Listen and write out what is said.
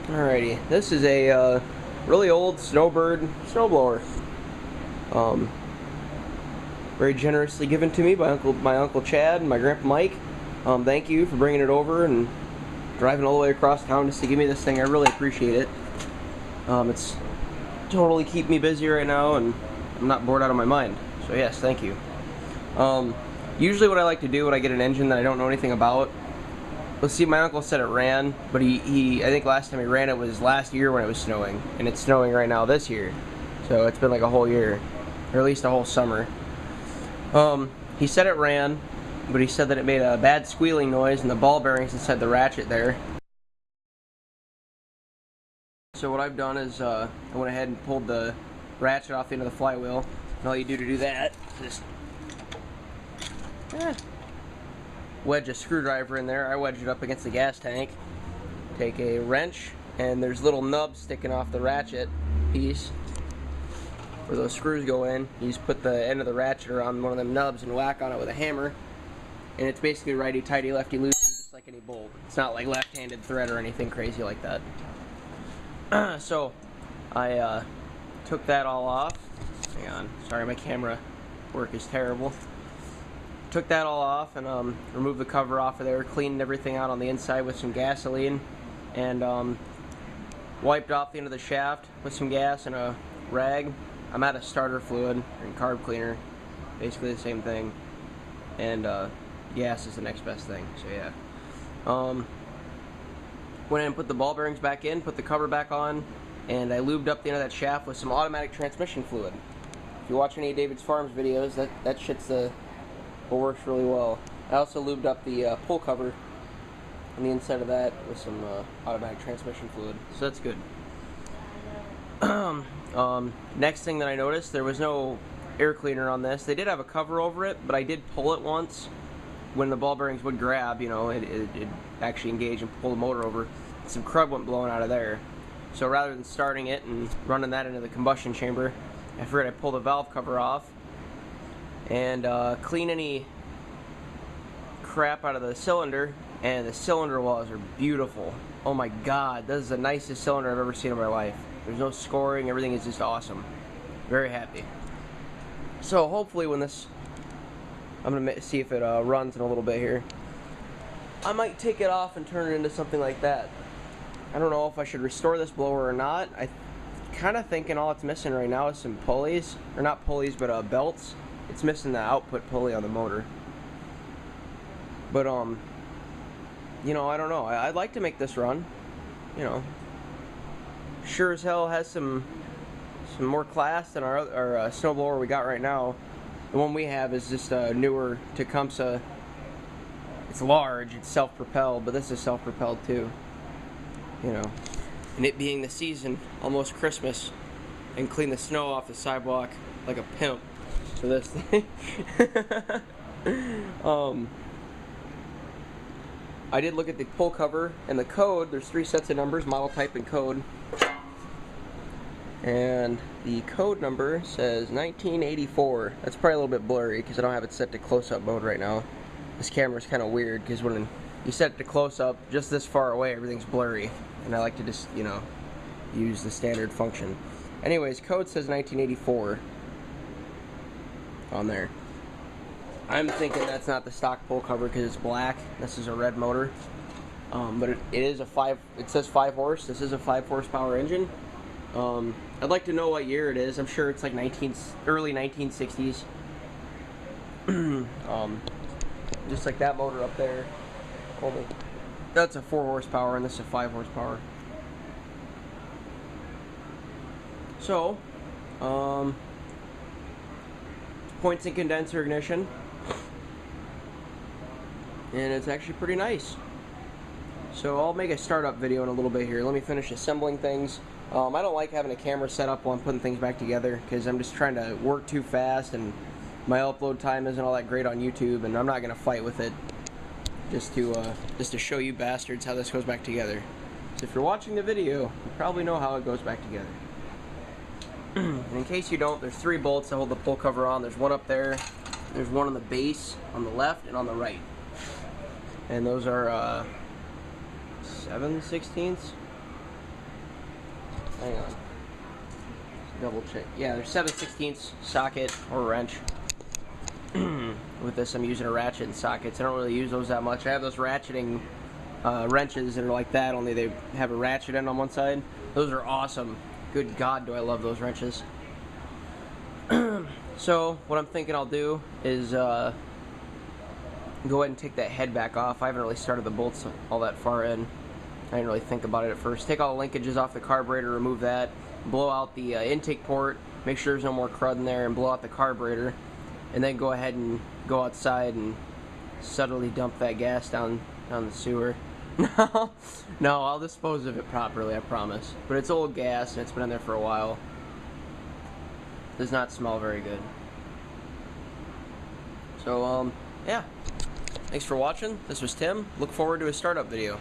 Alrighty, this is a really old Snowbird snowblower. Very generously given to me by my uncle Chad and my grandpa Mike. Thank you for bringing it over and driving all the way across town just to give me this thing. I really appreciate it. It's totally keeping me busy right now, and I'm not bored out of my mind. So yes, thank you. Usually what I like to do when I get an engine that I don't know anything about, let's see, my uncle said it ran, but I think last time he ran it was last year when it was snowing, and it's snowing right now this year. So it's been like a whole year, or at least a whole summer. He said it ran, but he said that it made a bad squealing noise and the ball bearings inside the ratchet there. So what I've done is I went ahead and pulled the ratchet off the end of the flywheel, and all you do to do that is just wedge a screwdriver in there. I wedge it up against the gas tank, take a wrench, and there's little nubs sticking off the ratchet piece where those screws go in. You just put the end of the ratchet around one of them nubs and whack on it with a hammer, and it's basically righty-tighty, lefty-loosey, just like any bolt. It's not like left-handed thread or anything crazy like that. So I took that all off. Hang on, sorry, my camera work is terrible. Took that all off and removed the cover off of there, cleaned everything out on the inside with some gasoline, and wiped off the end of the shaft with some gas and a rag. I'm out of starter fluid and carb cleaner, basically the same thing, and gas is the next best thing, so yeah. Went in and put the ball bearings back in, put the cover back on, and I lubed up the end of that shaft with some automatic transmission fluid. If you watch any of David's Farms videos, that shit's what works really well. I also lubed up the pull cover on the inside of that with some automatic transmission fluid, so that's good. Next thing that I noticed, there was no air cleaner on this. They did have a cover over it, but I did pull it once when the ball bearings would grab, you know, it actually engage and pull the motor over. Some crud went blowing out of there. So rather than starting it and running that into the combustion chamber, I figured I'd pull the valve cover off and clean any crap out of the cylinder, and the cylinder walls are beautiful. Oh my god, this is the nicest cylinder I've ever seen in my life. There's no scoring, everything is just awesome. Very happy. So hopefully when this, I'm gonna see if it runs in a little bit here. I might take it off and turn it into something like that. I don't know if I should restore this blower or not. I'm kind of thinking all it's missing right now is some pulleys, or not pulleys, but belts. It's missing the output pulley on the motor. But you know, I don't know. I'd like to make this run. You know, sure as hell has some more class than our snowblower we got right now. The one we have is just a newer Tecumseh. It's large, it's self-propelled, but this is self-propelled too. You know, and it being the season, almost Christmas, and clean the snow off the sidewalk like a pimp for this thing. I did look at the pull cover and the code. There's 3 sets of numbers, model, type, and code. And the code number says 1984. That's probably a little bit blurry because I don't have it set to close-up mode right now. This camera's kind of weird because when you set it to close-up, just this far away, everything's blurry. And I like to just, you know, use the standard function. Anyways, code says 1984 on there. I'm thinking that's not the stock pull cover because it's black. This is a red motor. But it is a it says 5 horse. This is a 5 horsepower engine. I'd like to know what year it is. I'm sure it's like early 1960s. Just like that motor up there. Only that's a 4 horsepower and this is a 5 horsepower. So, points and condenser ignition. And it's actually pretty nice. So I'll make a startup video in a little bit here. Let me finish assembling things. I don't like having a camera set up while I'm putting things back together because I'm just trying to work too fast and my upload time isn't all that great on YouTube, and I'm not going to fight with it just to show you bastards how this goes back together. So if you're watching the video, you probably know how it goes back together. And in case you don't, there's 3 bolts that hold the pull cover on. There's one up there, there's one on the base on the left and on the right. And those are 7/16 Hang on. Double check. Yeah, there's 7/16 socket or wrench. With this, I'm using a ratchet and sockets. I don't really use those that much. I have those ratcheting wrenches that are like that, only they have a ratchet end on one side. Those are awesome. Good God, do I love those wrenches. So, what I'm thinking I'll do is go ahead and take that head back off. I haven't really started the bolts all that far in. I didn't really think about it at first. Take all the linkages off the carburetor, remove that, blow out the intake port, make sure there's no more crud in there, and blow out the carburetor. And then go ahead and go outside and subtly dump that gas down the sewer. No, I'll dispose of it properly, I promise. But it's old gas and it's been in there for a while. Does not smell very good. So, yeah. Thanks for watching. This was Tim. Look forward to a startup video.